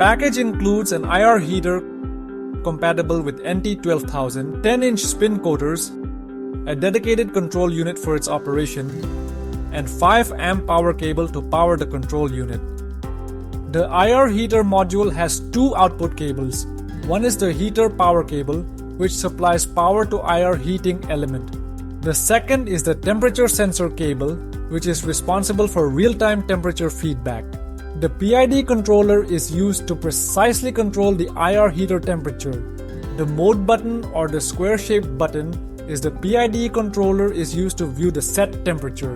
package includes an IR heater compatible with NT12000, 10-inch spin coaters, a dedicated control unit for its operation, and 5 amp power cable to power the control unit. The IR heater module has two output cables. One is the heater power cable, which supplies power to IR heating element. The second is the temperature sensor cable, which is responsible for real-time temperature feedback. The PID controller is used to precisely control the IR heater temperature. The mode button or the square-shaped button is the PID controller is used to view the set temperature.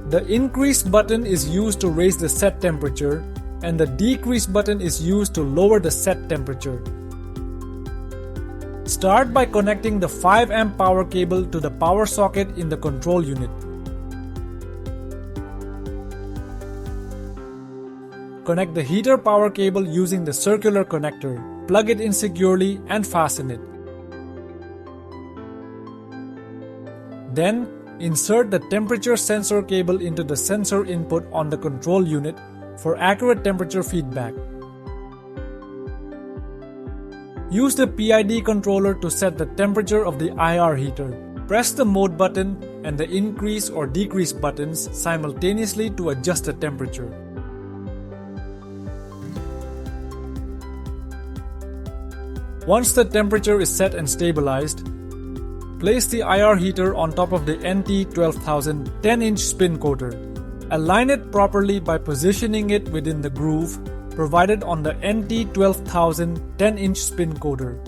The increase button is used to raise the set temperature, and the decrease button is used to lower the set temperature. Start by connecting the 5 amp power cable to the power socket in the control unit. Connect the heater power cable using the circular connector. Plug it in securely and fasten it. Then, insert the temperature sensor cable into the sensor input on the control unit for accurate temperature feedback. Use the PID controller to set the temperature of the IR heater. Press the mode button and the increase or decrease buttons simultaneously to adjust the temperature. Once the temperature is set and stabilized, place the IR heater on top of the NT12000 10-inch spin coater. Align it properly by positioning it within the groove provided on the NT12000 10-inch spin coater.